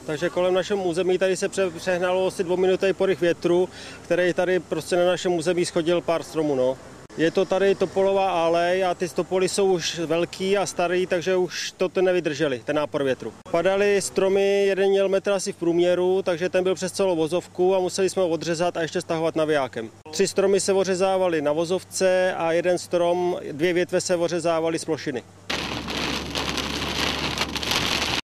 Takže kolem našem území tady se přehnalo asi 2minutový poryv větru, který tady prostě na našem území schodil pár stromů. No. Je to tady topolová alej a ty topoly jsou už velký a starý, takže už to nevydrželi, ten nápor větru. Padaly stromy, jeden měl metr asi v průměru, takže ten byl přes celou vozovku a museli jsme ho odřezat a ještě stahovat navijákem. 3 stromy se ořezávaly na vozovce a jeden strom, 2 větve se ořezávaly z plošiny.